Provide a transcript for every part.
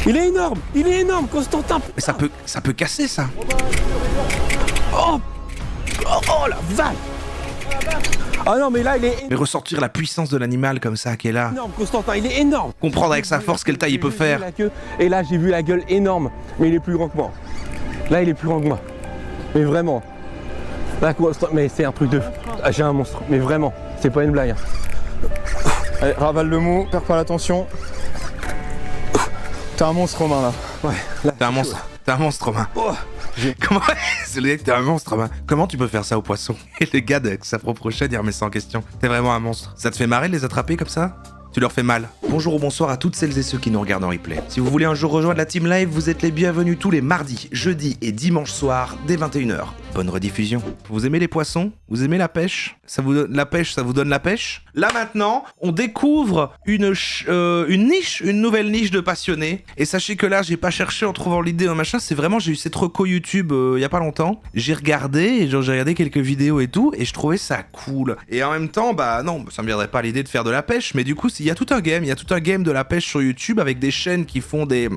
Il est énorme, Constantin. Mais ça peut casser ça. Oh, la vache. Ah non, mais là, il est Mais ressortir la puissance de l'animal comme ça qui est là. énorme, Constantin, il est énorme. Comprendre avec sa force quelle taille il peut faire. La queue, et là, j'ai vu la gueule énorme, mais il est plus grand que moi. Là, il est plus grand que moi. Mais vraiment. Là, mais c'est un truc de... Ah, j'ai un monstre, mais vraiment, c'est pas une blague. Allez, ravale le mot, perds pas l'attention. T'es un monstre, Romain, là. Ouais, là, T'es un monstre. T'es un monstre, Romain. Oh, Comment... C'est le gars que t'es un monstre, Romain. Comment tu peux faire ça aux poissons? Et le gars avec sa propre chaîne, il remet ça en question. T'es vraiment un monstre. Ça te fait marrer de les attraper comme ça? Tu leur fais mal. Bonjour ou bonsoir à toutes celles et ceux qui nous regardent en replay. Si vous voulez un jour rejoindre la team live, vous êtes les bienvenus tous les mardis, jeudis et dimanches soirs dès 21h. Bonne rediffusion. Vous aimez les poissons? Vous aimez la pêche? Ça vous donne la pêche, ça vous donne la pêche? Là maintenant, on découvre une niche, une nouvelle niche de passionnés. Et sachez que là, j'ai pas cherché en trouvant l'idée d'un machin, c'est vraiment, j'ai eu cette reco YouTube il y a pas longtemps. J'ai regardé, et j'ai regardé quelques vidéos et tout, et je trouvais ça cool. Et en même temps, bah non, ça me viendrait pas l'idée de faire de la pêche, mais du coup, il y a tout un game, de la pêche sur YouTube avec des chaînes qui font des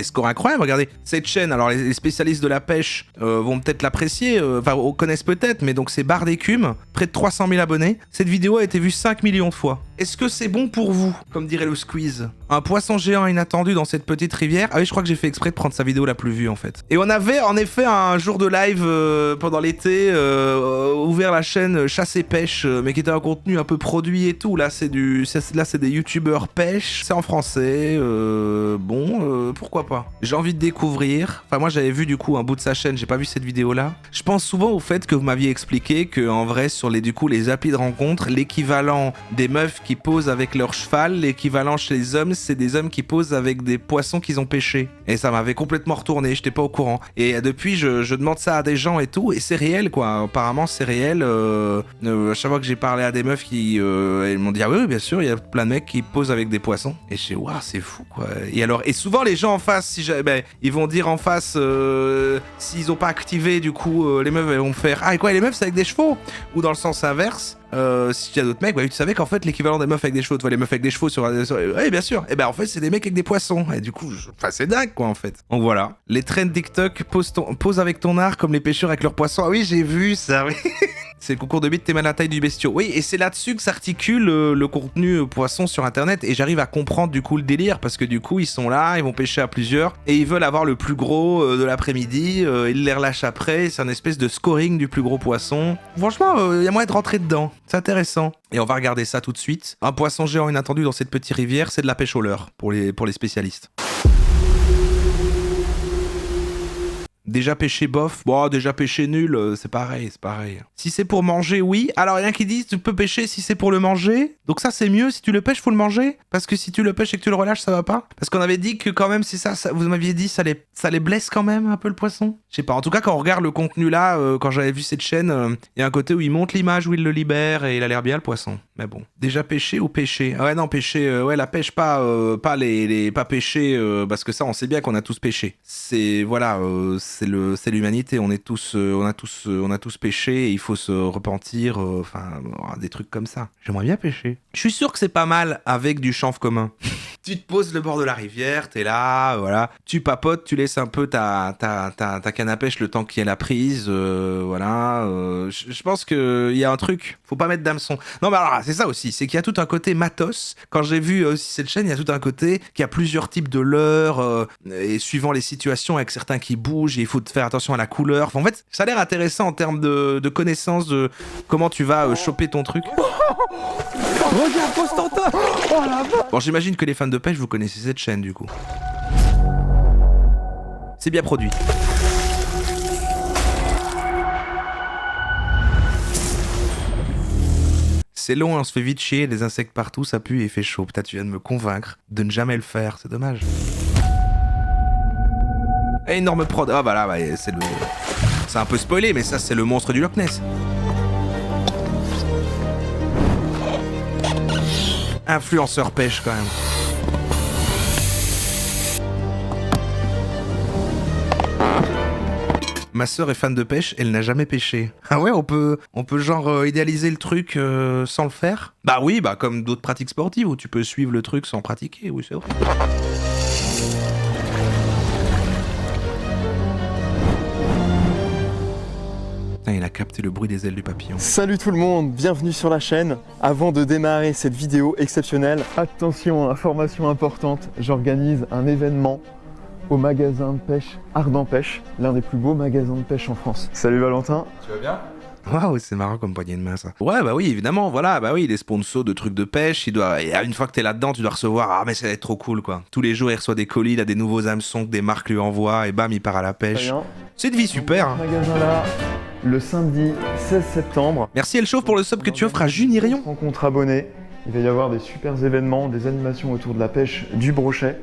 scores incroyables. Regardez, cette chaîne, alors les spécialistes de la pêche vont peut-être l'apprécier, enfin connaissent peut-être, mais donc c'est Barre d'écume, près de 300 000 abonnés. Cette vidéo a été vue 5 millions de fois. Est-ce que c'est bon pour vous, comme dirait le Squeeze? Un poisson géant inattendu dans cette petite rivière. Ah oui, je crois que j'ai fait exprès de prendre sa vidéo la plus vue en fait. Et on avait en effet un jour de live pendant l'été ouvert la chaîne Chasse et Pêche, mais qui était un contenu un peu produit et tout. Là c'est des youtubeurs pêche, c'est en français. Pourquoi pas. J'ai envie de découvrir. Enfin moi j'avais vu du coup un bout de sa chaîne, j'ai pas vu cette vidéo là. Je pense souvent au fait que vous m'aviez expliqué que en vrai sur les applis de rencontre, l'équivalent des meufs qui posent avec leur cheval, l'équivalent chez les hommes, c'est des hommes qui posent avec des poissons qu'ils ont pêchés. Et ça m'avait complètement retourné, j'étais pas au courant. Et depuis, je demande ça à des gens et tout, et c'est réel quoi. Apparemment, c'est réel. À chaque fois que j'ai parlé à des meufs ils m'ont dit ah oui, bien sûr, il y a plein de mecs qui posent avec des poissons. Et je sais, waouh, c'est fou quoi. Et souvent les gens en face, ils vont dire en face, s'ils ont pas activé, du coup, les meufs elles vont faire ah et quoi, les meufs c'est avec des chevaux? Ou dans le sens inverse. Si tu as d'autres mecs, tu savais qu'en fait l'équivalent des meufs avec des chevaux, tu vois les meufs avec des chevaux oui bien sûr, et ben en fait c'est des mecs avec des poissons, et du coup, c'est dingue quoi en fait. Donc voilà, les trends TikTok, pose avec ton art comme les pêcheurs avec leurs poissons, ah oui j'ai vu ça, oui. C'est le concours de bite, t'es mal la taille du bestiau. Oui, et c'est là-dessus que s'articule le contenu poisson sur internet, et j'arrive à comprendre du coup le délire, parce que du coup ils sont là, ils vont pêcher à plusieurs, et ils veulent avoir le plus gros de l'après-midi, ils les relâchent après, c'est un espèce de scoring du plus gros poisson. Franchement, il y a moyen de rentrer dedans, c'est intéressant. Et on va regarder ça tout de suite. Un poisson géant inattendu dans cette petite rivière, c'est de la pêche au leurre, pour les spécialistes. Déjà pêché bof, bon déjà pêché nul, c'est pareil. Si c'est pour manger, oui. Alors rien qui dit tu peux pêcher si c'est pour le manger. Donc ça c'est mieux, si tu le pêches faut le manger. Parce que si tu le pêches et que tu le relâches ça va pas. Parce qu'on avait dit que quand même c'est ça vous m'aviez dit ça les blesse quand même un peu le poisson. Je sais pas, en tout cas quand on regarde le contenu là, quand j'avais vu cette chaîne, il y a un côté où il monte l'image, où il le libère et il a l'air bien le poisson. Mais bon. Déjà pêché ou pêcher? Ah ouais non pêcher, ouais la pêche pas pêcher, parce que ça on sait bien qu'on a tous pêché. C'est voilà, c'est l'humanité, on a tous péché et il faut se repentir, des trucs comme ça. J'aimerais bien pêcher. Je suis sûr que c'est pas mal avec du chanvre commun. Tu te poses le bord de la rivière, t'es là, voilà, tu papotes, tu laisses un peu ta canne à pêche le temps qu'il y ait la prise, je pense qu'il y a un truc, faut pas mettre d'hameçon. Non mais alors c'est ça aussi, c'est qu'il y a tout un côté matos. Quand j'ai vu aussi cette chaîne, il y a tout un côté qui a plusieurs types de leurres, et suivant les situations avec certains qui bougent, et il faut faire attention à la couleur. Enfin, en fait, ça a l'air intéressant en termes de connaissances de comment tu vas choper ton truc. Regarde Constantin. Oh la vache. Bon, j'imagine que les fans de pêche, vous connaissez cette chaîne du coup. C'est bien produit. C'est long, on se fait vite chier, des insectes partout, ça pue et il fait chaud. Putain, tu viens de me convaincre de ne jamais le faire, c'est dommage. Énorme prod. Ah bah là, c'est un peu spoilé, mais ça c'est le monstre du Loch Ness. Influenceur pêche quand même. Ma sœur est fan de pêche, elle n'a jamais pêché. Ah ouais, on peut genre idéaliser le truc sans le faire? Bah oui, bah comme d'autres pratiques sportives où tu peux suivre le truc sans pratiquer, oui c'est vrai. Putain, il a capté le bruit des ailes du papillon. Salut tout le monde, bienvenue sur la chaîne. Avant de démarrer cette vidéo exceptionnelle, attention, information importante, j'organise un événement au magasin de pêche Ardent Pêche, l'un des plus beaux magasins de pêche en France. Salut Valentin. Tu vas bien? Waouh, c'est marrant comme poignée de main ça. Ouais, bah oui, évidemment, voilà, bah oui, les sponsors de trucs de pêche, et une fois que t'es là-dedans, tu dois recevoir, ah mais ça va être trop cool quoi. Tous les jours, il reçoit des colis, il a des nouveaux hameçons que des marques lui envoient, et bam, il part à la Très pêche. bien. C'est une vie super. Hein. Ce magasin-là, le samedi 16 septembre. Merci Elchauve pour le sub que tu offres à Junirion. Rencontre abonnés, il va y avoir des super événements, des animations autour de la pêche du brochet,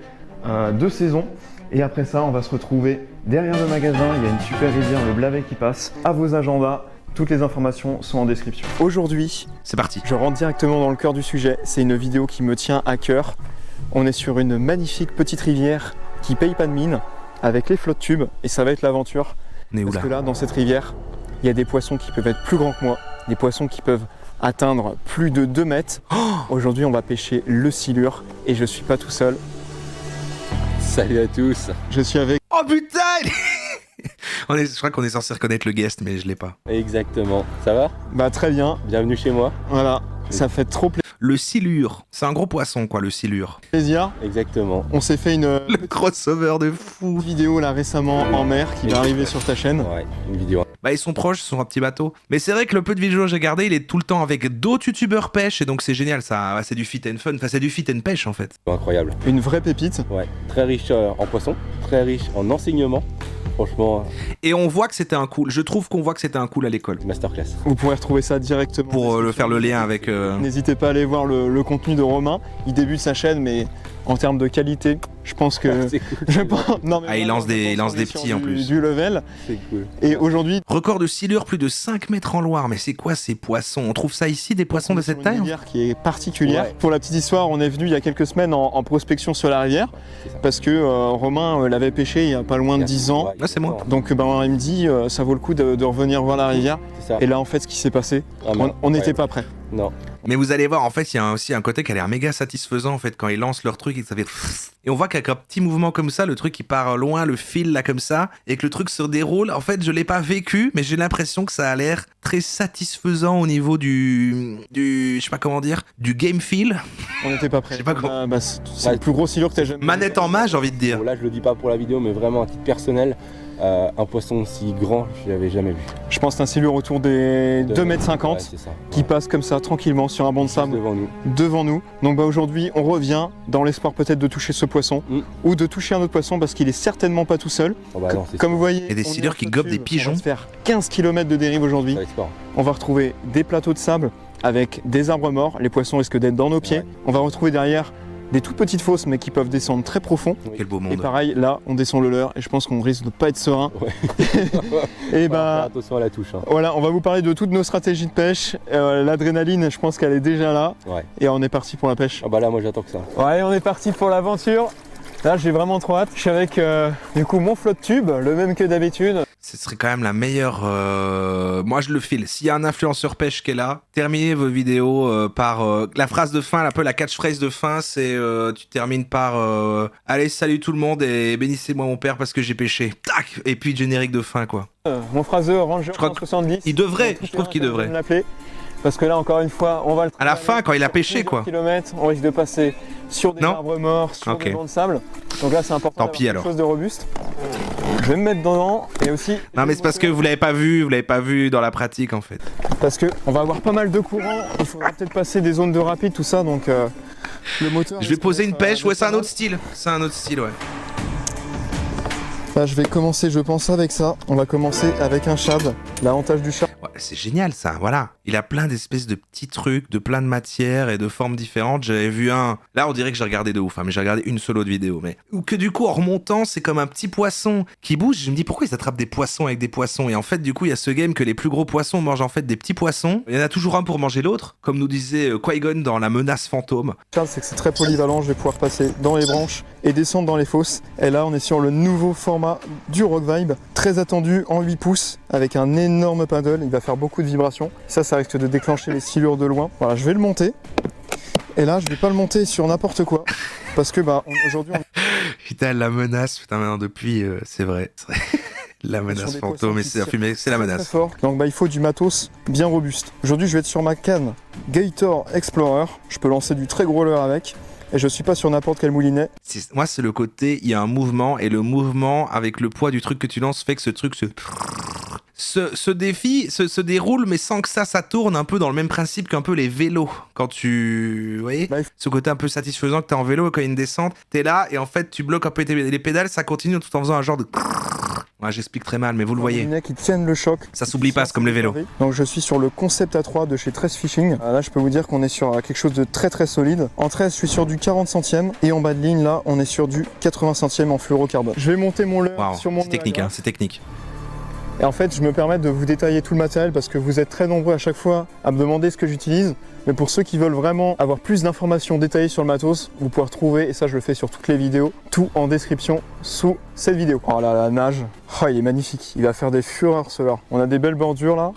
2 saisons. Et après ça, on va se retrouver derrière le magasin, il y a une super rivière, le Blavet qui passe. À vos agendas, toutes les informations sont en description. Aujourd'hui, C'est parti. je rentre directement dans le cœur du sujet. C'est une vidéo qui me tient à cœur. On est sur une magnifique petite rivière qui paye pas de mine, avec les flottes tubes, et ça va être l'aventure. On est où Parce là? que là, dans cette rivière, il y a des poissons qui peuvent être plus grands que moi, des poissons qui peuvent atteindre plus de 2 mètres. Aujourd'hui, on va pêcher le silure, et je suis pas tout seul. Salut à tous. Je suis avec... Oh putain je crois qu'on est censé reconnaître le guest, mais je l'ai pas. Exactement. Ça va? Bah très bien, Bienvenue chez moi. voilà, ça fait trop Le silure. C'est un gros poisson quoi, le silure. plaisir. Exactement. On s'est fait une Le crossover de fou. vidéo là récemment en mer qui va arriver sur ta chaîne. Ouais, une vidéo Bah ils sont proches, ce sont un petit bateau. Mais c'est vrai que le peu de vidéos que j'ai gardé, il est tout le temps avec d'autres youtubeurs pêche, et donc c'est génial ça. C'est du fit and fun, enfin c'est du fit and pêche en fait. incroyable. Une vraie pépite. Ouais, très riche en poissons, très riche en enseignement. Franchement, Et on voit que c'était un cool. Je trouve qu'on voit que c'était un cool à l'école. masterclass. Vous pourrez retrouver ça directement. Pour le faire le lien avec. N'hésitez pas à aller voir le contenu de Romain. Il débute sa chaîne, mais en termes de qualité, je pense que... C'est cool. Je pense... Non, mais Ah, il vraiment, lance des- je il pense lance qu'on des est sur petits, en plus. Du level. C'est cool. Et aujourd'hui, Record de silure, plus de 5 mètres en Loire. Mais c'est quoi ces poissons? On trouve ça ici, des poissons on de est sur cette une taille? rivière qui est particulière. Ouais. Pour la petite histoire, on est venu il y a quelques semaines en prospection sur la rivière C'est ça. parce que Romain l'avait pêché il y a pas loin de 10 ans. Ouais, Ah, c'est moi. Donc ben, il me dit ça vaut le coup de revenir voir la rivière. C'est ça. Et là en fait ce qui s'est passé, Vraiment, on n'était ouais. pas prêts. Non. Mais vous allez voir, en fait, il y a aussi un côté qui a l'air méga satisfaisant en fait quand ils lancent leur truc et que ça fait. Et on voit qu'avec un petit mouvement comme ça, le truc il part loin, le fil là comme ça, et que le truc se déroule. En fait, je l'ai pas vécu, mais j'ai l'impression que ça a l'air très satisfaisant au niveau du, je sais pas comment dire, du game feel. On n'était pas prêts. Je sais pas comment- Bah, c'est Ouais. le plus gros silure que t'as jamais. Manette en main, j'ai envie de dire. Bon, là, je le dis pas pour la vidéo, mais vraiment à titre personnel, un poisson aussi grand, je l'avais jamais vu. Je pense que c'est un silure autour des 2,50 m Ouais, c'est ça. qui passe comme ça tranquillement sur un banc de Juste sable devant nous. devant nous. Donc bah, aujourd'hui on revient dans l'espoir peut-être de toucher ce poisson ou de toucher un autre poisson parce qu'il est certainement pas tout seul. Oh, bah, non, c'est Comme vous voyez, Il y a des on est silures en qui flotte gobent des tube. pigeons. On va se faire 15 km de dérive aujourd'hui. ça l'export. On va retrouver des plateaux de sable avec des arbres morts. Les poissons risquent d'être dans nos pieds. Ouais. On va retrouver derrière des toutes petites fosses mais qui peuvent descendre très profond. Quel beau Et monde. pareil, là, on descend le leurre et je pense qu'on risque de pas être serein. Ouais. Et Faire bah, attention à la touche. Hein. voilà, on va vous parler de toutes nos stratégies de pêche. L'adrénaline, je pense qu'elle est déjà là. Ouais. Et on est parti pour la pêche. Ah bah là, moi j'attends que ça. Ouais, on est parti pour l'aventure. Là, j'ai vraiment trop hâte. Je suis avec du coup mon flotte tube, le même que d'habitude. Ce serait quand même la meilleure. Moi, je le file. S'il y a un influenceur pêche qui est là, terminez vos vidéos par la phrase de fin, un peu la catchphrase de fin, c'est tu termines par allez, salut tout le monde et bénissez-moi mon père parce que j'ai pêché. Tac. Et puis générique de fin quoi. Mon phraseur Ranger Je crois que 170. il devrait, je trouve qu'il devrait. Je vais l'appeler. Parce que là, encore une fois, on va le À la travailler fin, quand il a sur pêché, plusieurs quoi. kilomètres, on risque de passer sur des Non. arbres morts, sur Ok. des bancs de sable. Donc là, c'est important Tant d'avoir pis, quelque alors. chose de robuste. Je vais me mettre dedans et aussi. Non mais c'est parce que vous l'avez pas vu dans la pratique en fait. Parce que on va avoir pas mal de courant. Il faudra peut-être passer des zones de rapide, tout ça. Donc le moteur. Je vais risque poser d'être, une pêche, ouais d'être c'est un pas mal. autre style. C'est un autre style ouais. Là, je vais commencer, je pense, avec ça. On va commencer avec un shad. L'avantage du shad. Ouais, C'est génial ça, voilà. Il a plein d'espèces de petits trucs, de plein de matières et de formes différentes. J'avais vu un... Là, on dirait que j'ai regardé de ouf, hein, mais j'ai regardé une seule autre vidéo. Mais... Ou que du coup, en remontant, c'est comme un petit poisson qui bouge. Je me dis, pourquoi ils attrapent des poissons avec des poissons? Et en fait, du coup, il y a ce game que les plus gros poissons mangent en fait des petits poissons. Il y en a toujours un pour manger l'autre, comme nous disait Qui-Gon dans La Menace Fantôme. Charles, c'est que c'est très polyvalent, je vais pouvoir passer dans les branches et descendre dans les fosses. Et là, on est sur le nouveau format du Rock Vibe, très attendu en 8 pouces, avec un énorme paddle, il va faire beaucoup de vibrations. Ça risque de déclencher les silures de loin. Voilà, je vais le monter. Et là, je vais pas le monter sur n'importe quoi, parce que aujourd'hui... Putain, la menace, putain, maintenant depuis, c'est vrai. La menace fantôme, c'est la menace. Très fort. Donc il faut du matos bien robuste. Aujourd'hui, je vais être sur ma canne Gator Explorer. Je peux lancer du très gros leurre avec. Et je suis pas sur n'importe quel moulinet. Moi, c'est le côté, il y a un mouvement, et le mouvement, avec le poids du truc que tu lances, fait que ce truc se défie, se déroule, mais sans que ça tourne, un peu dans le même principe qu'un peu les vélos. Quand tu... Vous voyez, ce côté un peu satisfaisant que t'as en vélo, quand il y a une descente, t'es là, et en fait, tu bloques un peu les pédales, ça continue tout en faisant un genre de... Ouais, j'explique très mal, mais vous le voyez. Les molinets qui tiennent le choc. Ça s'oublie pas, c'est comme les vélos. Donc je suis sur le Concept A3 de chez 13 Fishing. Là, je peux vous dire qu'on est sur quelque chose de très très solide. En 13, je suis sur du 40 centièmes. Et en bas de ligne, là, on est sur du 80 centièmes en fluorocarbone. Je vais monter mon leurre sur mon... C'est technique, hein, c'est technique. Et en fait, je me permets de vous détailler tout le matériel parce que vous êtes très nombreux à chaque fois à me demander ce que j'utilise. Mais pour ceux qui veulent vraiment avoir plus d'informations détaillées sur le matos, vous pouvez retrouver, et ça je le fais sur toutes les vidéos, tout en description sous cette vidéo. Oh là, la nage, oh, il est magnifique, il va faire des fureurs ce leurre. On a des belles bordures là,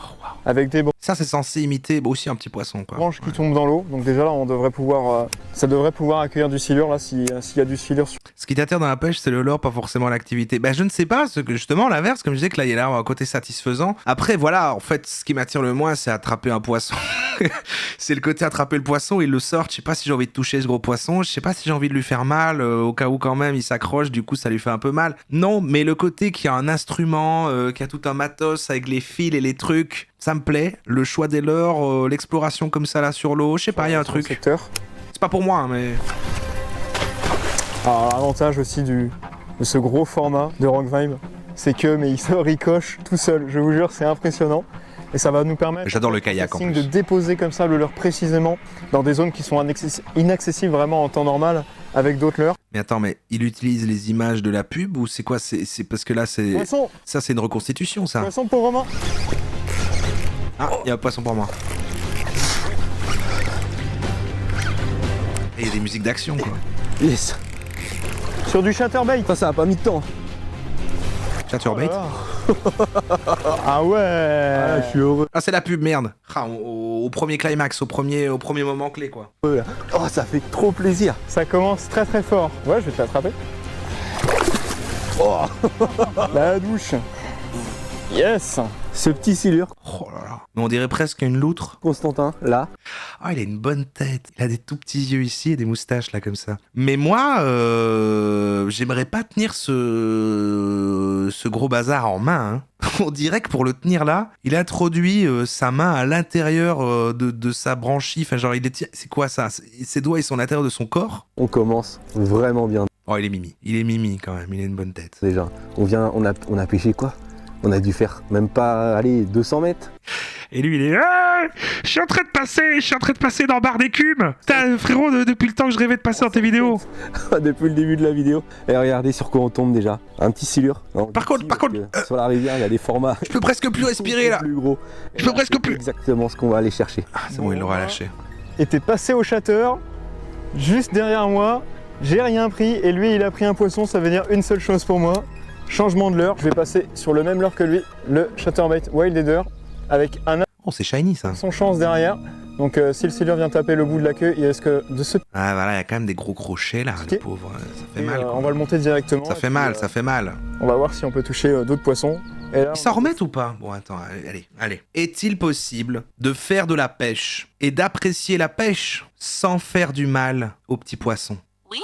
avec des ça c'est censé imiter aussi un petit poisson quoi. Branches qui tombent dans l'eau, donc déjà là on devrait pouvoir, ça devrait pouvoir accueillir du silure là s'il y a du silure. Ce qui t'attire dans la pêche c'est le leurre, pas forcément l'activité. Je ne sais pas, justement l'inverse, comme je disais que là il y a là un côté satisfaisant. Après voilà, en fait ce qui m'attire le moins c'est attraper un poisson. C'est le côté attraper le poisson, il le sort, je sais pas si j'ai envie de toucher ce gros poisson, je sais pas si j'ai envie de lui faire mal, au cas où quand même il s'accroche, du coup ça lui fait un peu mal. Non, mais le côté qu'il y a un instrument, qu'il y a tout un matos avec les fils et les trucs, ça me plaît. Le choix des leurres, l'exploration comme ça là sur l'eau, je sais pas, il y a un truc. C'est pas pour moi, hein, mais... Alors l'avantage aussi de ce gros format de Rock Vibe, c'est que il se ricoche tout seul, je vous jure, c'est impressionnant. Et ça va nous permettre, j'adore le kayak en plus, de déposer comme ça le leurre précisément dans des zones qui sont inaccessibles vraiment en temps normal avec d'autres leurres. Mais attends, mais il utilise les images de la pub ou c'est quoi? C'est parce que là c'est... Poisson. Ça c'est une reconstitution ça. Poisson pour Romain. Ah, il y a un poisson pour moi. Et il y a des musiques d'action quoi. Yes. Sur du chatterbait. Ça a pas mis de temps. Chatterbait. Ah ouais. Ah, je suis heureux. Ah c'est la pub, merde. Ah, au premier climax, au premier moment clé quoi. Oh, ça fait trop plaisir. Ça commence très très fort. Ouais, je vais te l'attraper. Oh. La douche. Yes. Ce petit silure. Oh là là. Mais on dirait presque une loutre. Constantin, là. Ah, il a une bonne tête. Il a des tout petits yeux ici et des moustaches là comme ça. Mais moi, j'aimerais pas tenir ce gros bazar en main. Hein. On dirait que pour le tenir là, il introduit sa main à l'intérieur de sa branchie. Enfin, genre, il est... C'est quoi ça? Ses doigts, ils sont à l'intérieur de son corps. On commence vraiment bien. Oh, il est mimi. Il est mimi quand même. Il a une bonne tête. Déjà, on a pêché quoi? On a dû faire même pas, 200 mètres. Et lui, il est... Ah, je suis en train de passer dans Bar d'écume. Putain, frérot, depuis le temps que je rêvais de passer dans tes vidéos. Depuis le début de la vidéo. Et regardez sur quoi on tombe déjà. Un petit silure. Par contre, sur la rivière, il y a des formats. Je peux presque plus respirer là. Plus gros. Je peux presque plus. Exactement ce qu'on va aller chercher. Ah, c'est bon, il l'aura lâché. Et t'es passé au chatter, juste derrière moi. J'ai rien pris et lui, il a pris un poisson. Ça veut dire une seule chose pour moi. Changement de leurre, je vais passer sur le même leurre que lui, le Chatterbait Wild Eder, avec un... Oh, c'est shiny ça. Son chance derrière, donc si le silure vient taper le bout de la queue, il risque de se... Ah voilà, il y a quand même des gros crochets là, le pauvre, ça fait mal. On va le monter directement. Ça fait mal, ça fait mal. On va voir si on peut toucher d'autres poissons. Et là, ils s'en remettent ou pas? Bon, attends, allez. Est-il possible de faire de la pêche et d'apprécier la pêche sans faire du mal aux petits poissons? Oui,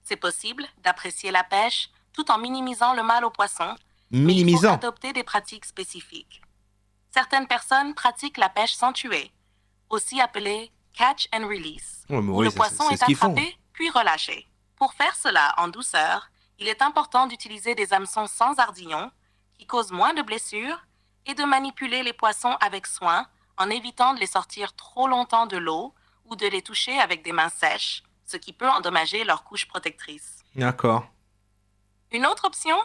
c'est possible d'apprécier la pêche tout en minimisant le mal aux poissons. Minimisant. Mais il faut adopter des pratiques spécifiques. Certaines personnes pratiquent la pêche sans tuer, aussi appelée catch and release, où le poisson est attrapé puis relâché. Pour faire cela en douceur, il est important d'utiliser des hameçons sans ardillons qui causent moins de blessures et de manipuler les poissons avec soin en évitant de les sortir trop longtemps de l'eau ou de les toucher avec des mains sèches, ce qui peut endommager leur couche protectrice. D'accord. Une autre option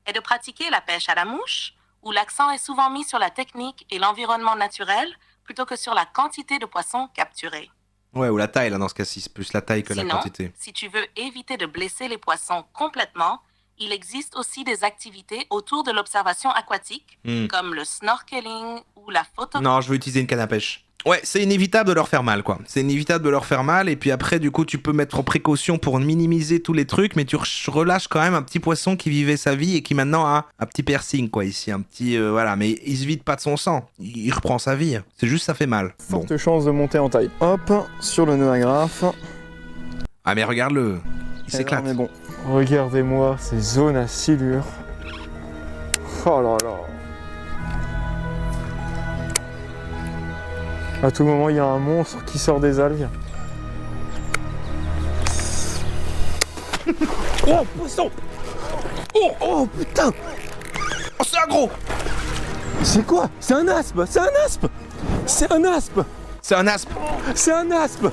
est de pratiquer la pêche à la mouche, où l'accent est souvent mis sur la technique et l'environnement naturel plutôt que sur la quantité de poissons capturés. Ouais, ou la taille, là, dans ce cas-ci, c'est plus la taille que la quantité. Si tu veux éviter de blesser les poissons complètement, il existe aussi des activités autour de l'observation aquatique, comme le snorkeling ou la photographie. Non, je veux utiliser une canne à pêche. Ouais, c'est inévitable de leur faire mal, quoi. C'est inévitable de leur faire mal, et puis après, du coup, tu peux mettre en précaution pour minimiser tous les trucs, mais tu relâches quand même un petit poisson qui vivait sa vie et qui maintenant a un petit piercing, quoi, ici, un petit... voilà, mais il se vide pas de son sang. Il reprend sa vie. C'est juste, ça fait mal. Forte chance de monter en taille. Hop, sur le nœud agrafe. Ah, mais regarde-le. Il s'éclate. Mais bon, regardez-moi ces zones à silure. Oh là là. À tout moment, il y a un monstre qui sort des algues. Oh, poisson! Oh, putain! Oh, c'est un gros! C'est quoi? C'est un aspe! C'est un aspe! C'est un aspe! C'est un aspe! C'est un aspe!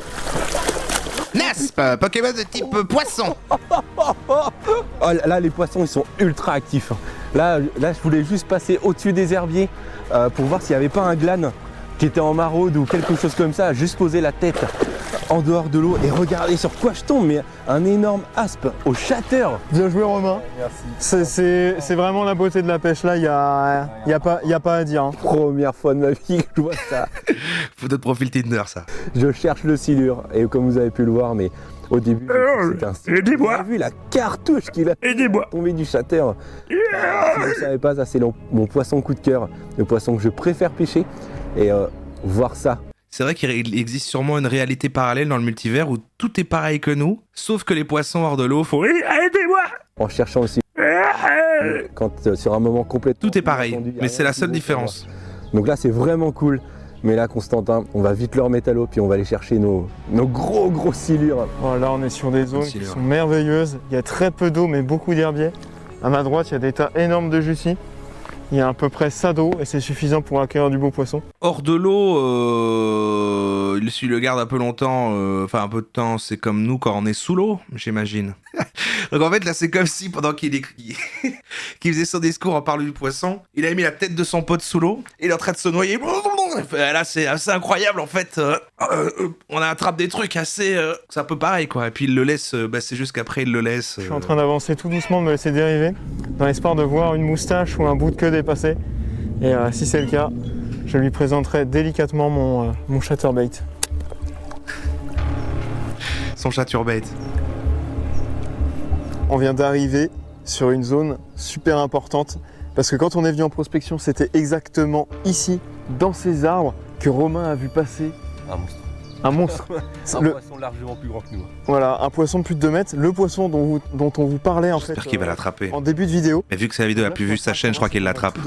Nasp! Pokémon de type poisson! Oh, là, les poissons, ils sont ultra actifs. Là, je voulais juste passer au-dessus des herbiers pour voir s'il n'y avait pas un glane qui était en maraude ou quelque chose comme ça, juste poser la tête en dehors de l'eau et regarder sur quoi je tombe, mais un énorme aspe au shatter. Bien joué Romain. Merci. C'est vraiment la beauté de la pêche là, il y a pas à dire. Hein. Première fois de ma vie que je vois ça. Photo de profil Tinder, ça. Je cherche le silure et comme vous avez pu le voir, mais au début, c'était un silure. Aidez-moi. Vous avez vu la cartouche qu'il a tombé du shatter. Si vous ne savez pas, ça c'est mon poisson coup de cœur, le poisson que je préfère pêcher. Et voir ça. C'est vrai qu'il existe sûrement une réalité parallèle dans le multivers où tout est pareil que nous, sauf que les poissons hors de l'eau font aidez-moi en cherchant aussi. Quand sur un moment complètement. Tout est pareil, mais c'est la seule différence. Donc là, c'est vraiment cool. Mais là, Constantin, on va vite le remettre à l'eau, puis on va aller chercher nos gros silures. Oh, là, on est sur des zones qui sont merveilleuses. Il y a très peu d'eau, mais beaucoup d'herbiers. À ma droite, il y a des tas énormes de jussis. Il y a à peu près ça d'eau et c'est suffisant pour accueillir du beau poisson. Hors de l'eau, s'il le garde un peu longtemps, enfin un peu de temps, c'est comme nous quand on est sous l'eau, j'imagine. Donc en fait là c'est comme si pendant qu'il faisait son discours en parlant du poisson, il avait mis la tête de son pote sous l'eau, et il est en train de se noyer. Là c'est assez incroyable en fait. On attrape des trucs assez... c'est un peu pareil quoi. Et puis il le laisse, c'est juste qu'après il le laisse. Je suis en train d'avancer tout doucement, de me laisser dériver, dans l'espoir de voir une moustache ou un bout de queue dépasser. Et si c'est le cas, je lui présenterai délicatement mon chatterbait. Son chatterbait. On vient d'arriver sur une zone super importante parce que quand on est venu en prospection, c'était exactement ici, dans ces arbres, que Romain a vu passer un monstre. Un monstre. Un poisson largement plus grand que nous. Voilà, un poisson de plus de 2 mètres, le poisson dont on vous parlait en fait. J'espère qu'il va l'attraper. En début de vidéo. Mais vu que c'est la vidéo la plus vue de sa chaîne, je crois qu'il l'attrape.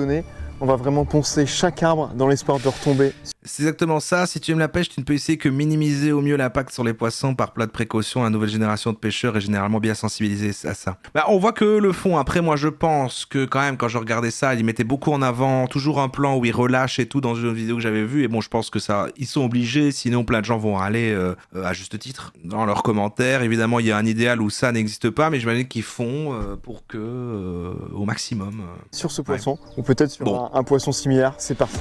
On va vraiment poncer chaque arbre dans l'espoir de retomber. C'est exactement ça. Si tu aimes la pêche, tu ne peux essayer que minimiser au mieux l'impact sur les poissons par plat de précaution. La nouvelle génération de pêcheurs est généralement bien sensibilisée à ça. On voit que le fond. Après, moi, je pense que quand même, quand je regardais ça, ils mettaient beaucoup en avant toujours un plan où ils relâchent et tout dans une vidéo que j'avais vue. Et bon, je pense que ça, ils sont obligés. Sinon, plein de gens vont aller à juste titre dans leurs commentaires. Évidemment, il y a un idéal où ça n'existe pas, mais j'imagine qu'ils font pour que au maximum. Sur ce poisson, ou peut-être sur un poisson similaire, c'est parti.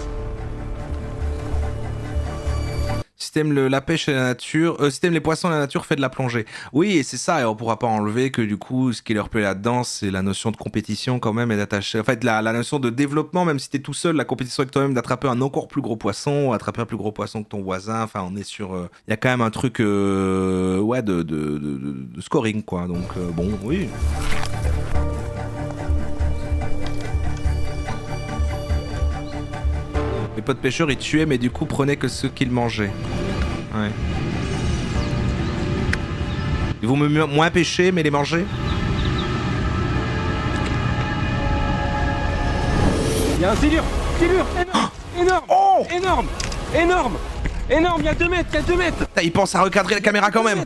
Si t'aimes la pêche et la nature, si t'aimes les poissons et la nature, fais de la plongée. Oui, et c'est ça, et on pourra pas enlever que du coup, ce qui leur plaît là-dedans, c'est la notion de compétition quand même et d'attacher. En fait, la notion de développement, même si t'es tout seul, la compétition avec toi-même, d'attraper un encore plus gros poisson, attraper un plus gros poisson que ton voisin. Enfin, on est sur. Il y a quand même un truc, de scoring, quoi. Donc, bon, oui. Les potes pêcheurs, ils tuaient, mais du coup, prenaient que ceux qu'ils mangeaient. Ouais. Ils vont moins pêcher, mais les manger. Il y a un silure énorme, Oh énorme, il y a 2 mètres, Il pense à recadrer la caméra quand même.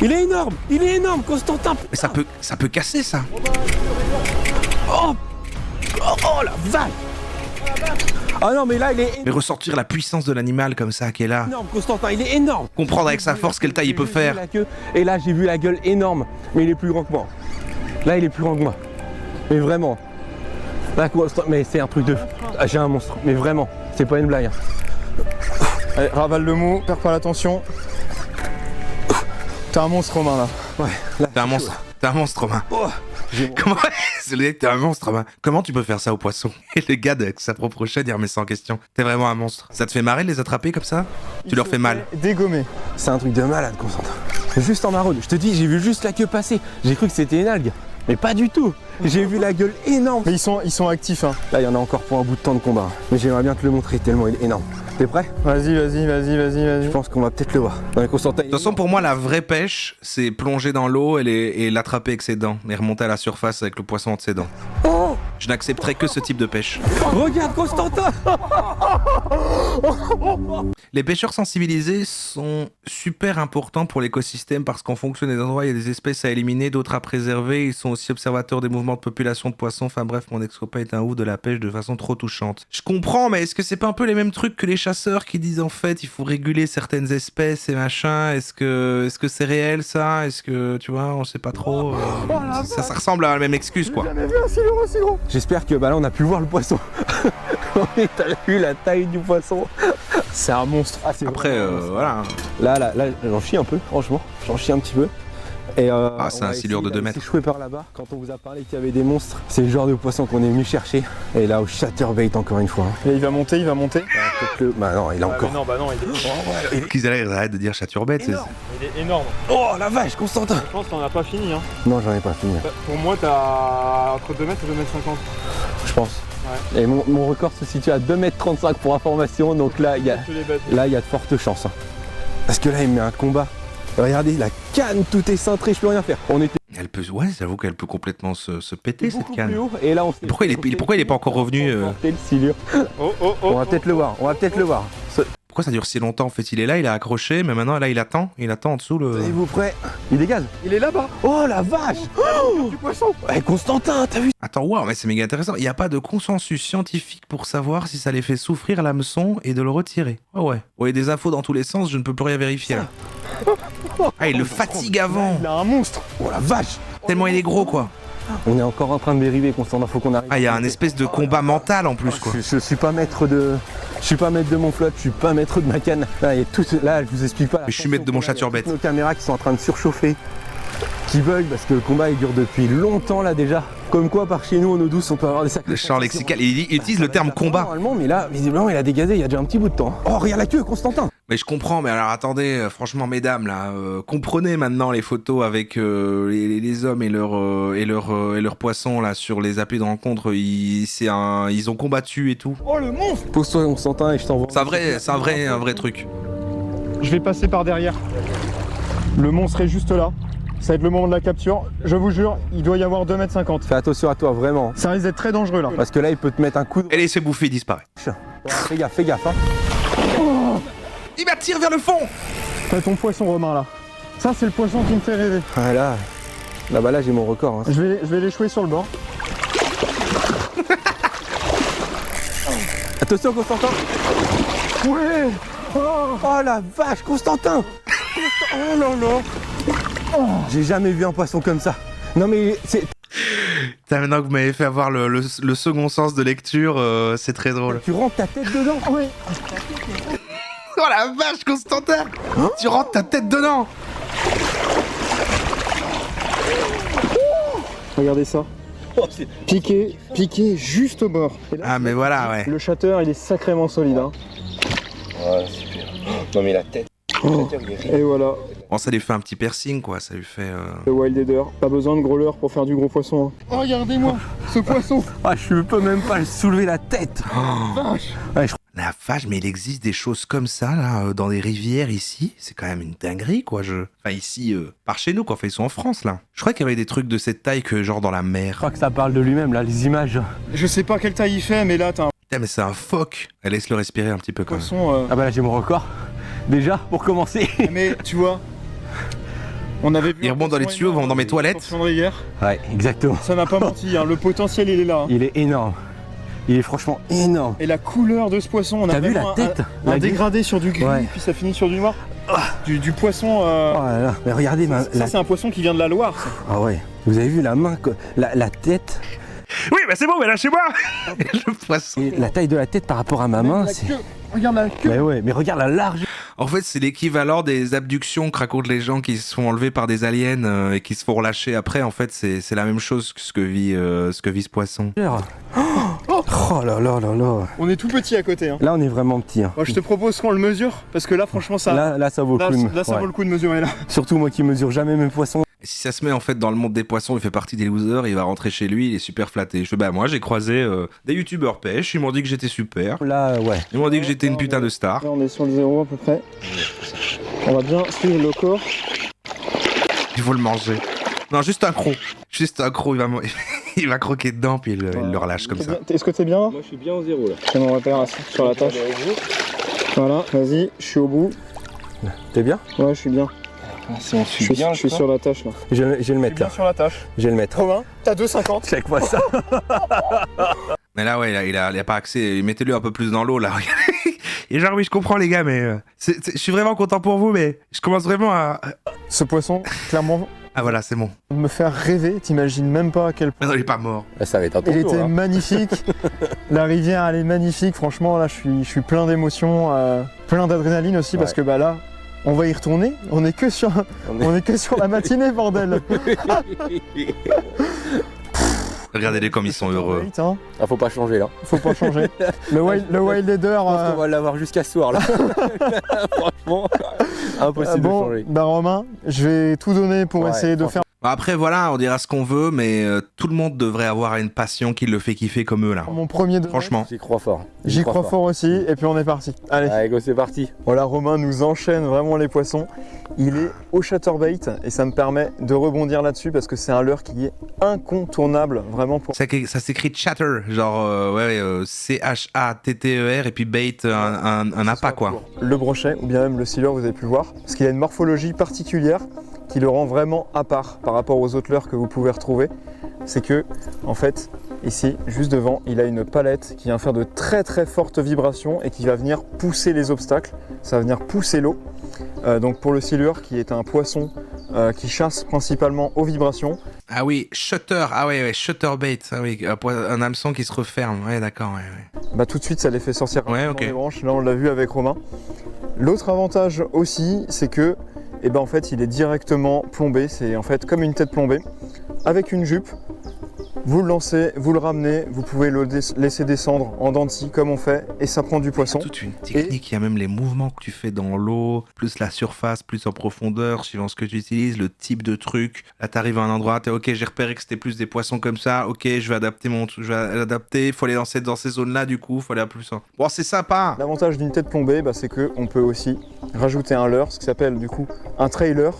Il est énorme, Constantin. Mais ça peut casser, ça. Oh la vache. Ah non, mais là, il est Mais ressortir la puissance de l'animal comme ça qui est là. énorme, Constantin, il est énorme. Comprendre avec sa force quelle taille il peut faire. La queue, et là, j'ai vu la gueule énorme, mais il est plus grand que moi. Là, il est plus grand que moi. Mais vraiment. Là, mais c'est un truc de... Ah, j'ai un monstre, mais vraiment, c'est pas une blague. Allez, ravale le mot, perds pas l'attention. T'es un monstre, Romain, là. Ouais, là, T'es un monstre. T'es un monstre, Romain. Oh, Comment c'est le gars que t'es un monstre, Romain. Comment tu peux faire ça aux poissons? Et le gars avec sa propre chaîne, il remet ça en question. T'es vraiment un monstre. Ça te fait marrer de les attraper comme ça? Tu leur fais mal. Dégommer. c'est un truc de malade, Constantin. Juste en maraude. Je te dis, j'ai vu juste la queue passer. J'ai cru que c'était une algue. Mais pas du tout. J'ai vu la gueule énorme. Mais ils sont actifs, hein. Là, il y en a encore pour un bout de temps de combat. Mais j'aimerais bien te le montrer tellement il est énorme. T'es prêt? Vas-y. Je pense qu'on va peut-être le voir. Non, mais Constantin, De toute façon, pour moi, la vraie pêche, c'est plonger dans l'eau et l'attraper avec ses dents. Et remonter à la surface avec le poisson entre ses dents. Oh, Je n'accepterai que ce type de pêche. regarde Constantin. Les pêcheurs sensibilisés sont super importants pour l'écosystème parce qu'en fonction des endroits, il y a des espèces à éliminer, d'autres à préserver. Ils sont aussi observateurs des mouvements de population de poissons. Enfin bref, mon ex-copain est un ouf de la pêche de façon trop touchante. Je comprends, mais est-ce que c'est pas un peu les mêmes trucs que les chasseurs qui disent en fait il faut réguler certaines espèces et machin? Est-ce que c'est réel ça? Est-ce que tu vois, on sait pas trop. Ça ressemble à la même excuse quoi. Jamais vu un silure aussi gros. J'espère que là, on a pu voir le poisson. T'as vu la taille du poisson? C'est un monstre. Ah, c'est Après, voilà. Là, j'en chie un peu, franchement. J'en chie un petit peu. Et c'est un silure de 2 mètres. C'est échoué par là-bas. Quand on vous a parlé qu'il y avait des monstres, c'est le genre de poisson qu'on est venu chercher. Et là, au Chatterbait, encore une fois. Et il va monter. Bah non, il a encore. Non, il est Qu'ils arrêtent de dire chaturbette. Il est énorme. Oh la vache, Constantin! Je pense qu'on n'a pas fini, hein. Non, j'en ai pas fini. Pour moi, t'as entre 2 mètres et 2 mètres 50. Je pense. Ouais. Et mon record se situe à 2,35 m pour information, donc là, il y a de fortes chances. Hein. Parce que là, il me met un combat. Regardez, la canne, tout est cintré, je peux rien faire. On était Elle peut, ouais, j'avoue qu'elle peut complètement se péter cette canne. plus haut, et là, on s'est... Pourquoi il est pas encore revenu Le silure. On va peut-être le voir, Pourquoi ça dure si longtemps? En fait, il est là, il a accroché, mais maintenant là il attend en dessous le. Êtes-vous prêts? Il dégage. Il est là-bas. Oh la vache! Du poisson. Ouais, Constantin, t'as vu? Attends, waouh, mais c'est méga intéressant. Il n'y a pas de consensus scientifique pour savoir si ça les fait souffrir l'hameçon et de le retirer. Ah ouais. Il y a des infos dans tous les sens, je ne peux plus rien vérifier là. Ah, il le fatigue avant. Il a un monstre. Oh la vache! Tellement il est gros quoi. On est encore en train de dériver, Constantin, faut qu'on arrive. Ah, il y a un espèce de combat mental en plus quoi. Je suis pas maître de... Je suis pas maître de mon flotte, je suis pas maître de ma canne. Là, il y a tout... là je vous explique pas. Mais je suis maître de mon chaturbette. Nos caméras qui sont en train de surchauffer, qui bug parce que le combat il dure depuis longtemps là déjà. Comme quoi par chez nous en eau douce on peut avoir des sacrés... Le champ lexical, il utilise le terme combat. Normalement, mais là visiblement il a dégazé il y a déjà un petit bout de temps. Oh regarde la queue, Constantin. Mais je comprends, mais alors attendez, franchement mesdames là, comprenez maintenant les photos avec les hommes et leurs poissons là sur les applis de rencontre, ils ont combattu et tout. Oh le monstre. Pose-toi Constantin et je t'envoie. C'est un vrai truc. Je vais passer par derrière. Le monstre est juste là. Ça va être le moment de la capture. Je vous jure, il doit y avoir 2,50 m. Fais attention à toi, vraiment. Ça risque d'être très dangereux là. Parce que là il peut te mettre un coup de... Elle s'est bouffée, il disparaît. Fais gaffe, hein. Il m'attire vers le fond. T'as ton poisson, Romain là. Ça c'est le poisson qui me fait rêver. Ah là, là j'ai mon record. Hein. Je vais l'échouer sur le bord. Attention Constantin. Ouais. Oh la vache, Constantin. Oh là là. J'ai jamais vu un poisson comme ça. Non mais c'est... Maintenant que vous m'avez fait avoir le second sens de lecture, c'est très drôle. Tu rentres ta tête dedans. Oui. Oh la vache, Constantin, tu rentres ta tête dedans. Regardez ça. Piqué juste au bord. Ah mais voilà, ouais. Le chatter il est sacrément solide. Hein. Ouais, super. Non mais la tête. Et voilà. Bon, ça lui fait un petit piercing quoi, ça lui fait... Le wild header. Pas besoin de gros leurre pour faire du gros poisson. Hein. Oh, regardez-moi ce poisson. Ah, je peux même pas le soulever la tête. Vache. Ouais, La vache, mais il existe des choses comme ça là, dans les rivières ici. C'est quand même une dinguerie quoi. Enfin ici, par chez nous quoi, enfin ils sont en France là. Je crois qu'il y avait des trucs de cette taille que genre dans la Je mer. crois que ça parle de lui-même là, les images. Je sais pas quelle taille il fait, mais là t'as un Putain mais c'est un phoque. Laisse-le respirer un petit peu quand même. poisson. Ah bah là j'ai mon record. Déjà, pour commencer. Mais tu vois, on avait vu. Il remonte dans les tuyaux, va dans mes toilettes. Hier. Ouais, exactement. Ça n'a pas menti, hein. Le potentiel il est là. Hein. Il est énorme. Il est franchement énorme. Et la couleur de ce poisson, on a vu la vraiment tête un dégradé sur du gris, ouais. puis ça finit sur du noir. Du poisson. Oh là là, mais regardez Ça, c'est un poisson qui vient de la Loire. Ça. Ah ouais, vous avez vu la main, la tête. Oui, bah c'est bon, mais lâchez-moi. Le poisson. Et la taille de la tête par rapport à ma main, c'est. Regarde la queue. Mais ouais, mais regarde la large. En fait, c'est l'équivalent des abductions que racontent les gens qui se font enlever par des aliens et qui se font relâcher après. En fait, c'est la même chose que ce que vit ce poisson. Oh là là là là. On est tout petit à côté. Hein. Là, on est vraiment petit. Hein. Moi, je te propose qu'on le mesure, parce que là, franchement, ça. Là, ça vaut le coup. Là, ça vaut le coup de mesurer là. Surtout moi qui mesure jamais mes poissons. Et si ça se met en fait dans le monde des poissons, il fait partie des losers, il va rentrer chez lui, il est super flatté. Je fais, bah moi j'ai croisé des youtubeurs pêche, ils m'ont dit que j'étais super. Là, ouais. Ils m'ont dit que j'étais une putain de star. Là, on est sur le 0 à peu près. On va bien suivre le corps. Il faut le manger. Non, juste un croc. Juste un croc, il va croquer dedans puis il le relâche comme ça. Est-ce que t'es bien là? Moi, je suis bien au 0 là. C'est mon repère sur la tâche. Voilà, vas-y, je suis au bout. T'es bien? Ouais, je suis bien. Si on suit bien, je suis sur la tâche là. Je vais le mettre Bien là. sur la tâche. Je vais le mettre. Romain, t'as 2,50. Check-moi ça. Mais là, ouais, il a pas accès. Mettez-le un peu plus dans l'eau là. Et genre, oui, je comprends les gars, mais je suis vraiment content pour vous, mais je commence vraiment à. Ce poisson, clairement, Ah voilà, c'est bon. me faire rêver. T'imagines même pas à quel point. Mais non, il est pas mort. Ça va être un Il était magnifique. La rivière, elle est magnifique. Franchement, là, je suis plein d'émotions, plein d'adrénaline aussi, parce que bah là, on va y retourner. On est que sur la matinée, bordel. Regardez-les comme ils sont heureux. Hein. Ah, faut pas changer là. Faut pas changer. Le Wild Leader. Je pense qu'on va l'avoir jusqu'à ce soir là. Franchement, impossible de changer. Bah Romain, je vais tout donner pour essayer de faire Après, voilà, on dira ce qu'on veut, mais tout le monde devrait avoir une passion qui le fait kiffer comme eux là. mon premier de. Franchement. J'y crois fort. J'y crois fort aussi, et puis on est parti. Allez go, c'est parti. Voilà, Romain nous enchaîne vraiment les poissons. Il est au chatterbait et ça me permet de rebondir là-dessus parce que c'est un leurre qui est incontournable vraiment pour. Ça s'écrit chatter, genre C-H-A-T-T-E-R et puis bait, un appât quoi. Le brochet ou bien même le sealer, vous avez pu le voir, parce qu'il a une morphologie particulière qui le rend vraiment à part par rapport aux autres leurres que vous pouvez retrouver. C'est que, en fait, ici, juste devant, il a une palette qui vient faire de très très fortes vibrations et qui va venir pousser les obstacles, ça va venir pousser l'eau. Donc pour le silure, qui est un poisson qui chasse principalement aux vibrations. Ah oui, shutter, shutter bait, ah oui, un hameçon qui se referme, ouais d'accord, ouais. Bah tout de suite ça les fait sortir okay. des branches, là on l'a vu avec Romain. L'autre avantage aussi, c'est que en fait il est directement plombé, c'est en fait comme une tête plombée, avec une jupe. Vous le lancez, vous le ramenez, vous pouvez le laisser descendre en dents de scie comme on fait et ça prend du poisson. Il y a toute une technique, il y a même les mouvements que tu fais dans l'eau, plus la surface, plus en profondeur, suivant ce que tu utilises, le type de truc. Là t'arrives à un endroit, t'es ok, j'ai repéré que c'était plus des poissons comme ça, ok, je vais adapter, il faut aller dans ces zones-là du coup, il faut aller à plus. Bon, c'est sympa. L'avantage d'une tête plombée, c'est qu'on peut aussi rajouter un leurre, ce qui s'appelle du coup un trailer.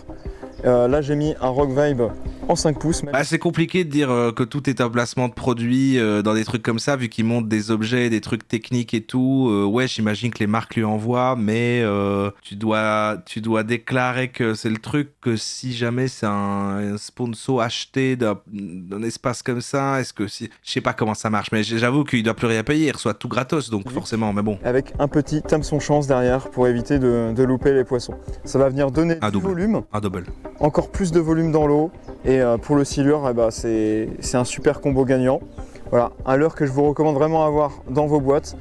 Là j'ai mis un Rock Vibe en 5 pouces. Bah, c'est compliqué de dire que tout est un placement de produit dans des trucs comme ça, vu qu'ils montent des objets, des trucs techniques et tout. Ouais, j'imagine que les marques lui envoient, mais tu dois déclarer que c'est le truc, que si jamais c'est un sponsor acheté d'un espace comme ça, est-ce que je sais pas comment ça marche, mais j'avoue qu'il doit plus rien payer, il reçoit tout gratos, donc forcément, mais bon. Avec un petit hameçon chance derrière pour éviter de louper les poissons. Ça va venir donner du volume. Un double. Encore plus de volume dans l'eau et pour le silure c'est un super combo gagnant. Voilà, un leurre que je vous recommande vraiment à avoir dans vos boîtes,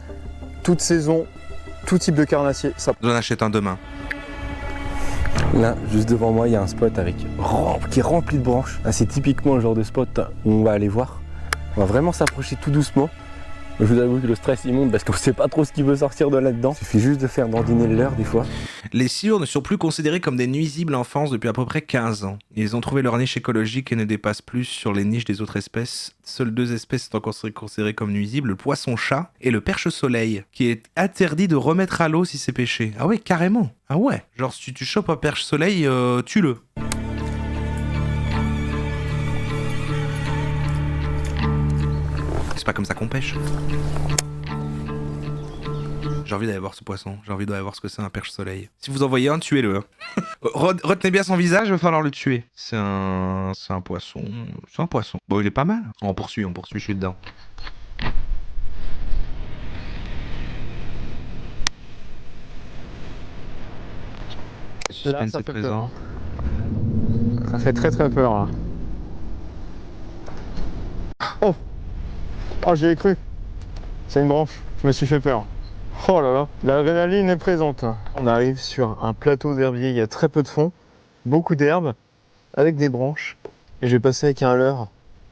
toute saison, tout type de carnassier. J'en achète un demain. Là, juste devant moi, il y a un spot qui est rempli de branches. Ah, c'est typiquement le genre de spot où on va aller voir. On va vraiment s'approcher tout doucement. Je vous avoue que le stress il monte parce qu'on ne sait pas trop ce qui veut sortir de là-dedans. Il suffit juste de faire dandiner le leurre des fois. Les silures ne sont plus considérés comme des nuisibles en France depuis à peu près 15 ans. Ils ont trouvé leur niche écologique et ne dépassent plus sur les niches des autres espèces. Seules 2 espèces sont encore considérées comme nuisibles, le poisson-chat et le perche-soleil, qui est interdit de remettre à l'eau si c'est pêché. Ah ouais, carrément. Ah ouais. Genre si tu chopes un perche-soleil, tue-le. C'est pas comme ça qu'on pêche. J'ai envie d'aller voir ce poisson. J'ai envie d'aller voir ce que c'est un perche-soleil. Si vous en voyez un, tuez-le. Hein. Retenez bien son visage, il va falloir le tuer. C'est un poisson. C'est un poisson. Bon, il est pas mal. On poursuit, je suis dedans. suspense est présent. Ça fait très très peur là. Oh, oh j'y ai cru. C'est une branche, je me suis fait peur. Oh là là, l'adrénaline est présente. On arrive sur un plateau d'herbier, il y a très peu de fond, beaucoup d'herbes, avec des branches. Et je vais passer avec un leurre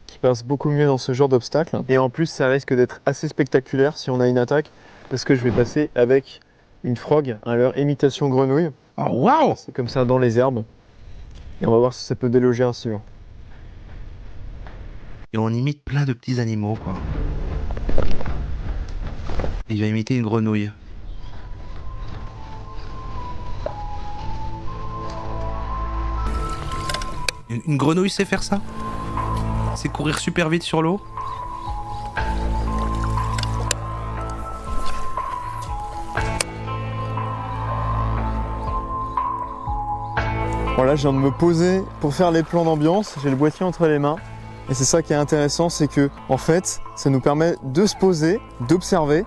qui passe beaucoup mieux dans ce genre d'obstacle. Et en plus, ça risque d'être assez spectaculaire si on a une attaque, parce que je vais passer avec une frog, un leurre imitation grenouille. Oh waouh! C'est comme ça dans les herbes. Et on va voir si ça peut déloger un suivant. Et on imite plein de petits animaux, quoi. Il va imiter une grenouille. Une grenouille sait faire ça? C'est courir super vite sur l'eau? Bon là je viens de me poser pour faire les plans d'ambiance, j'ai le boîtier entre les mains. Et c'est ça qui est intéressant, c'est que en fait, ça nous permet de se poser, d'observer.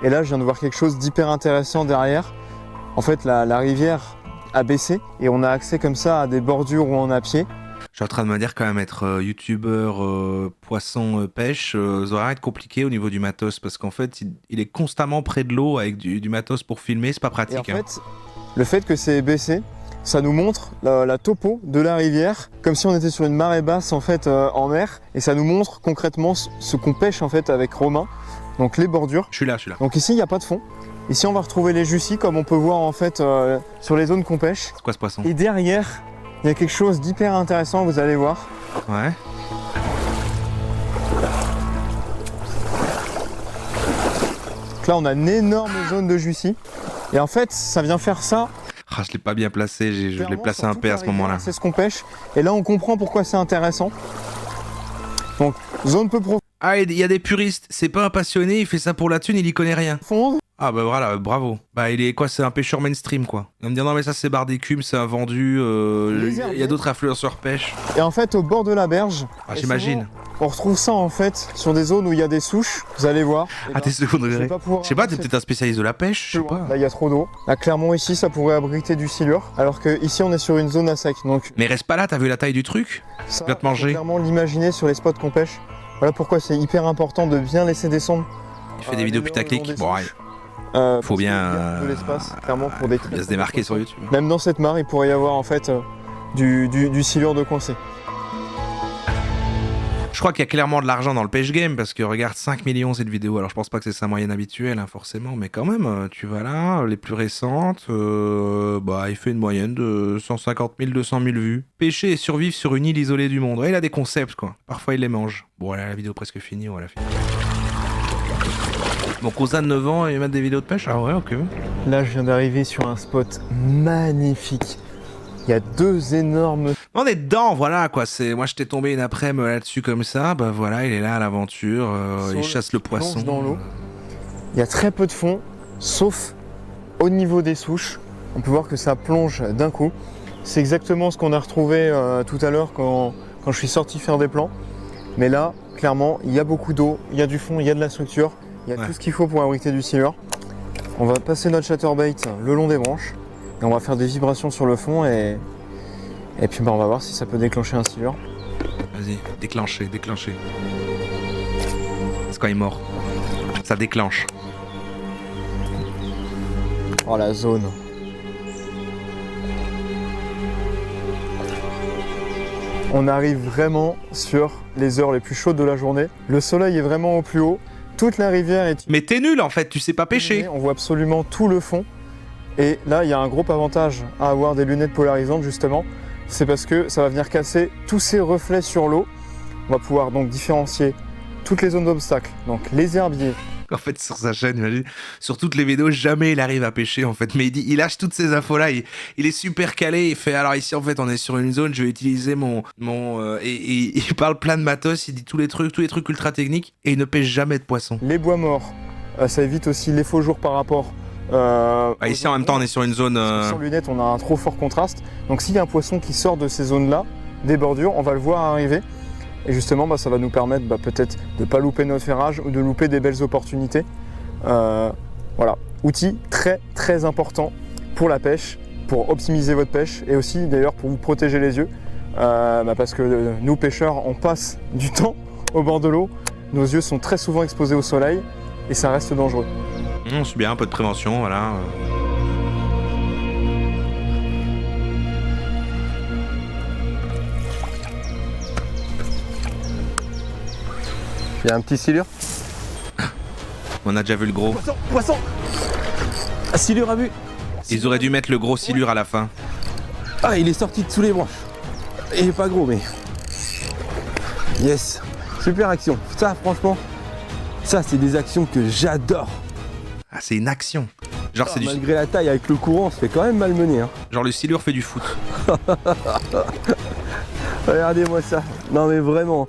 Et là, je viens de voir quelque chose d'hyper intéressant derrière. En fait, la rivière a baissé et on a accès comme ça à des bordures où on est à pied. Je suis en train de me dire quand même être youtubeur poisson pêche, ça va être compliqué au niveau du matos parce qu'en fait, il est constamment près de l'eau avec du matos pour filmer, c'est pas pratique. Et en fait, le fait que c'est baissé, ça nous montre la topo de la rivière, comme si on était sur une marée basse en fait en mer, et ça nous montre concrètement ce qu'on pêche en fait avec Romain, donc les bordures. Je suis là. Donc ici il n'y a pas de fond. Ici on va retrouver les jussis comme on peut voir en fait sur les zones qu'on pêche. C'est quoi ce poisson? Et derrière, il y a quelque chose d'hyper intéressant, vous allez voir. Ouais. Donc là on a une énorme zone de jussis, et en fait ça vient faire ça. Ah, je l'ai pas bien placé, je l'ai placé un peu à ce moment-là. C'est ce qu'on pêche, et là on comprend pourquoi c'est intéressant. Donc zone peu profonde. Ah, il y a des puristes, c'est pas un passionné, il fait ça pour la thune, il y connaît rien. Ah bah voilà, bravo. Bah il est quoi, c'est un pêcheur mainstream quoi. Il va me dire non mais ça c'est barre d'écume, c'est un vendu, il y a d'autres influenceurs pêche. Et en fait au bord de la berge, ah, j'imagine. On retrouve ça en fait sur des zones où il y a des souches, vous allez voir. Ah t'es second degré. Je sais pas, t'es peut-être un spécialiste de la pêche, je sais pas. Là il y a trop d'eau. Là clairement ici ça pourrait abriter du silure, alors que ici on est sur une zone à sec. Donc. Mais reste pas là, t'as vu la taille du truc? Ça, il va te manger. Faut clairement l'imaginer sur les spots qu'on pêche. Voilà pourquoi c'est hyper important de bien laisser descendre. Il fait des vidéos putaclic, bon ouais. Faut bien de l'espace, clairement pour des bien se démarquer sur YouTube. Même dans cette mare, il pourrait y avoir en fait du silure de coincé. Je crois qu'il y a clairement de l'argent dans le pêche game parce que regarde 5 millions cette vidéo. Alors je pense pas que c'est sa moyenne habituelle hein, forcément, mais quand même, tu vas là, les plus récentes, bah il fait une moyenne de 150 000, 200 000 vues. Pêcher et survivre sur une île isolée du monde. Ouais, il a des concepts quoi. Parfois il les mange. Bon là la vidéo est presque finie, on va la finir. Mon cousin de 9 ans, il met des vidéos de pêche? Ah ouais, ok. Là, je viens d'arriver sur un spot magnifique. Il y a deux énormes... On est dedans, voilà quoi. Moi, j'étais tombé une après-midi là-dessus comme ça. Bah voilà, il est là à l'aventure. Il chasse le poisson. Dans l'eau. Il y a très peu de fond, sauf au niveau des souches. On peut voir que ça plonge d'un coup. C'est exactement ce qu'on a retrouvé tout à l'heure quand je suis sorti faire des plans. Mais là, clairement, il y a beaucoup d'eau, il y a du fond, il y a de la structure. Il y a tout ce qu'il faut pour abriter du silure. On va passer notre chatterbait le long des branches et on va faire des vibrations sur le fond et puis bah, on va voir si ça peut déclencher un silure. Vas-y, déclencher. C'est quand il est mort. Ça déclenche. Oh la zone. On arrive vraiment sur les heures les plus chaudes de la journée. Le soleil est vraiment au plus haut. Toute la rivière est... Mais t'es nul en fait, tu sais pas pêcher. On voit absolument tout le fond. Et là, il y a un gros avantage à avoir des lunettes polarisantes justement. C'est parce que ça va venir casser tous ces reflets sur l'eau. On va pouvoir donc différencier toutes les zones d'obstacles. Donc les herbiers. En fait, sur sa chaîne, imagine, sur toutes les vidéos, jamais il arrive à pêcher en fait. Mais il lâche toutes ces infos-là. Il est super calé. Il fait alors ici en fait, on est sur une zone. Je vais utiliser et il parle plein de matos. Il dit tous les trucs ultra techniques et il ne pêche jamais de poissons. Les bois morts, ça évite aussi les faux jours par rapport. Ici en même temps, on est sur une zone. Sans lunettes, on a un trop fort contraste. Donc s'il y a un poisson qui sort de ces zones-là, des bordures, on va le voir arriver. Et justement, bah, ça va nous permettre peut-être de ne pas louper notre ferrage ou de louper des belles opportunités. Voilà, outil très très important pour la pêche pour optimiser votre pêche et aussi d'ailleurs pour vous protéger les yeux. Parce que nous pêcheurs, on passe du temps au bord de l'eau, nos yeux sont très souvent exposés au soleil et ça reste dangereux. C'est bien, un peu de prévention, voilà. Il y a un petit silure. On a déjà vu le gros. Poisson, poisson. Ah, silure à vue. Ils auraient dû mettre le gros silure à la fin. Ah, il est sorti de sous les branches. Il est pas gros, mais... Yes. Super action. Ça, franchement, ça, c'est des actions que j'adore. Ah, c'est une action. Genre, c'est Malgré la taille, avec le courant, on se fait quand même malmener. Hein. Genre, le silure fait du foot. Regardez-moi ça. Non, mais vraiment,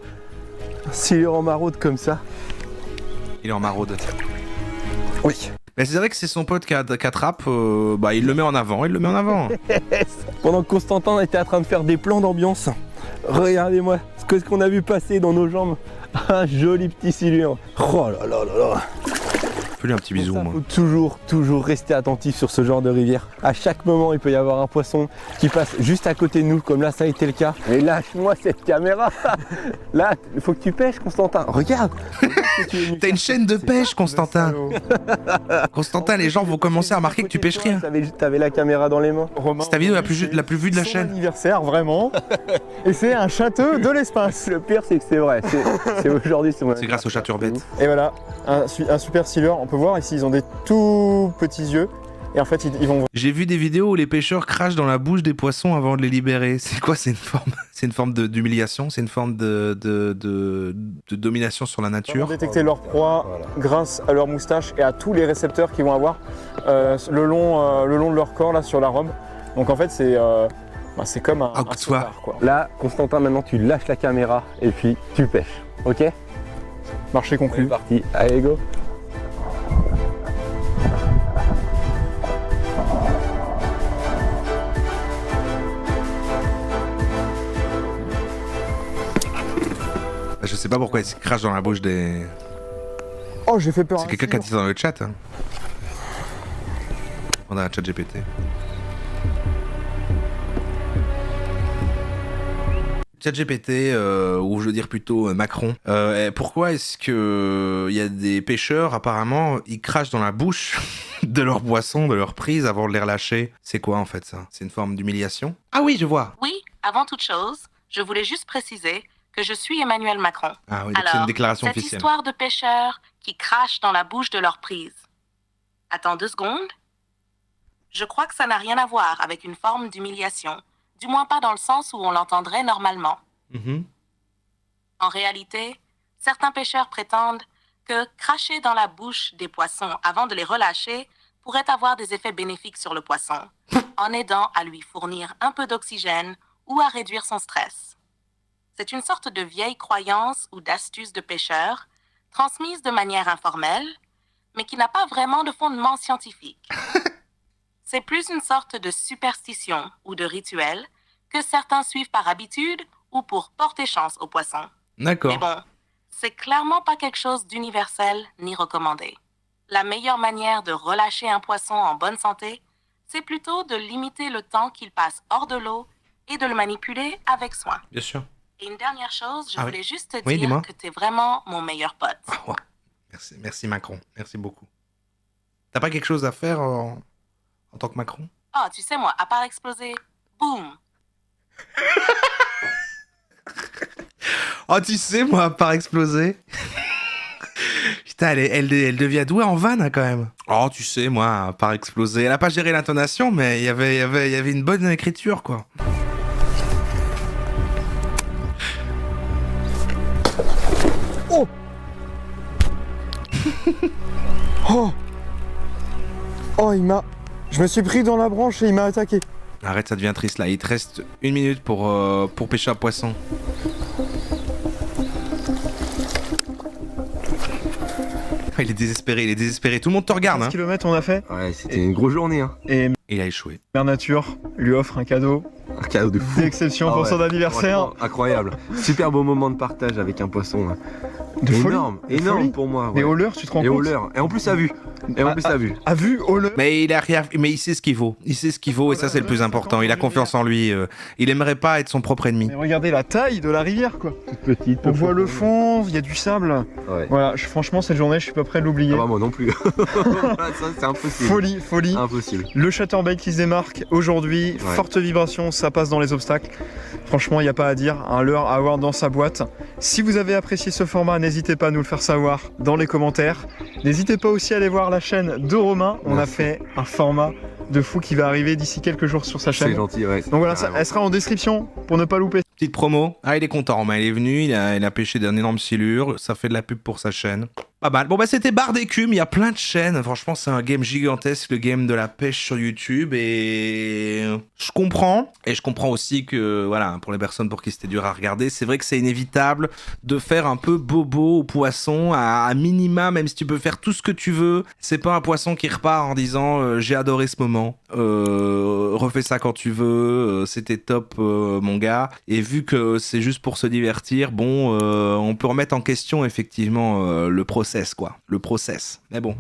un silure en maraude comme ça. Il est en maraude. Oui. Mais c'est vrai que c'est son pote qui attrape, il le met en avant, Pendant que Constantin était en train de faire des plans d'ambiance, regardez-moi ce qu'on a vu passer dans nos jambes. Un joli petit silure. Oh là là là là. Fais-lui un petit bisou, Il moi. faut toujours rester attentif sur ce genre de rivière. À chaque moment, il peut y avoir un poisson qui passe juste à côté de nous, comme là, ça a été le cas. Et lâche-moi cette caméra. Là, il faut que tu pêches, Constantin. Regarde. T'as une chaîne de pêche, Constantin. Constantin, les gens vont commencer à remarquer que tu pêches rien. T'avais la caméra dans les mains. C'est ta vidéo la plus vue de la chaîne. C'est anniversaire, vraiment. Et c'est un château de l'espace. Le pire, c'est que c'est vrai. C'est aujourd'hui, C'est grâce au chat turbette. Et voilà, un super silure. On peut voir ici, ils ont des tout petits yeux. Et en fait, ils vont... J'ai vu des vidéos où les pêcheurs crachent dans la bouche des poissons avant de les libérer. C'est quoi? C'est une forme d'humiliation? C'est une forme de domination sur la nature? Détecter leur proie grâce à leur moustache et à tous les récepteurs qu'ils vont avoir le long de leur corps, là, sur la robe. Donc en fait, c'est comme un sonar, quoi. Là, Constantin, maintenant, tu lâches la caméra et puis tu pêches. Ok? Marché conclu. C'est parti. Allez, go. Je sais pas pourquoi il se crache dans la bouche des... Oh, j'ai fait peur. C'est quelqu'un qui a dit ça dans le chat. Hein. On a un chat GPT. Chat GPT, ou je veux dire plutôt Macron. Pourquoi est-ce que il y a des pêcheurs, apparemment, ils crachent dans la bouche de leurs poissons, de leurs prises avant de les relâcher? C'est quoi en fait ça? C'est une forme d'humiliation? Ah oui, je vois. Oui, avant toute chose, je voulais juste préciser que je suis Emmanuel Macron. Ah oui, c'est une déclaration cette officielle. Histoire de pêcheurs qui crachent dans la bouche de leur prise. Attends 2 secondes. Je crois que ça n'a rien à voir avec une forme d'humiliation, du moins pas dans le sens où on l'entendrait normalement. En réalité, certains pêcheurs prétendent que cracher dans la bouche des poissons avant de les relâcher pourrait avoir des effets bénéfiques sur le poisson, en aidant à lui fournir un peu d'oxygène ou à réduire son stress. C'est une sorte de vieille croyance ou d'astuce de pêcheur, transmise de manière informelle, mais qui n'a pas vraiment de fondement scientifique. C'est plus une sorte de superstition ou de rituel que certains suivent par habitude ou pour porter chance aux poissons. D'accord. Mais bon, c'est clairement pas quelque chose d'universel ni recommandé. La meilleure manière de relâcher un poisson en bonne santé, c'est plutôt de limiter le temps qu'il passe hors de l'eau et de le manipuler avec soin. Bien sûr. Et une dernière chose, je voulais juste te Oui, dire dis-moi. que t'es vraiment mon meilleur pote. Ah ouais. Merci Macron, merci beaucoup. T'as pas quelque chose à faire en tant que Macron? Ah, tu sais moi, à part exploser, boum. Oh, tu sais, moi, à part exploser. Putain, elle devient douée en vanne, hein, quand même. Oh, tu sais, moi, à part exploser. Elle a pas géré l'intonation, mais il y avait une bonne écriture, quoi. Oh. Oh. Oh, je me suis pris dans la branche et il m'a attaqué. Arrête, ça devient triste, là. Il te reste 1 minute pour pêcher un poisson. Il est désespéré. Tout le monde te regarde, hein. 15 km on a fait. Ouais, c'était une grosse journée. Hein. Et il a échoué. Mère Nature lui offre un cadeau. Un cadeau de fou. D'exception pour son anniversaire. Incroyable. Super beau moment de partage avec un poisson. De folie. Énorme folie. pour moi. Ouais. Et au leurre, tu te rends compte? Et en plus à vue. Et en plus, t'as vu. A vu Ole. Mais il sait ce qu'il vaut. Il sait ce qu'il vaut et ça c'est le plus important. Il a confiance en lui. Il aimerait pas être son propre ennemi. Mais regardez la taille de la rivière quoi. Toute petite. On voit le fond, il y a du sable. Ouais. Voilà, franchement cette journée je suis pas prêt de l'oublier. Ah bah, moi non plus. Ça c'est impossible. Folie. Impossible. Le chatterbait qui se démarque aujourd'hui, forte vibration, ça passe dans les obstacles. Franchement, il n'y a pas à dire, un leurre à avoir dans sa boîte. Si vous avez apprécié ce format, n'hésitez pas à nous le faire savoir dans les commentaires. N'hésitez pas aussi à aller voir la chaîne de Romain. On a fait un format de fou qui va arriver d'ici quelques jours sur sa chaîne. C'est gentil, ouais. Donc voilà, elle sera en description pour ne pas louper. Petite promo. Ah, il est content, Romain. Il est venu, il a pêché d'un énorme silure. Ça fait de la pub pour sa chaîne. Pas mal. Bon, bah, c'était Barre d'écume. Il y a plein de chaînes. Franchement, c'est un game gigantesque, le game de la pêche sur YouTube. Et je comprends. Et je comprends aussi que, voilà, pour les personnes pour qui c'était dur à regarder, c'est vrai que c'est inévitable de faire un peu bobo au poisson. À minima, même si tu peux faire tout ce que tu veux, c'est pas un poisson qui repart en disant j'ai adoré ce moment. Refais ça quand tu veux. C'était top, mon gars. Et vu que c'est juste pour se divertir, bon, on peut remettre en question effectivement le process, quoi. Le process. Mais bon.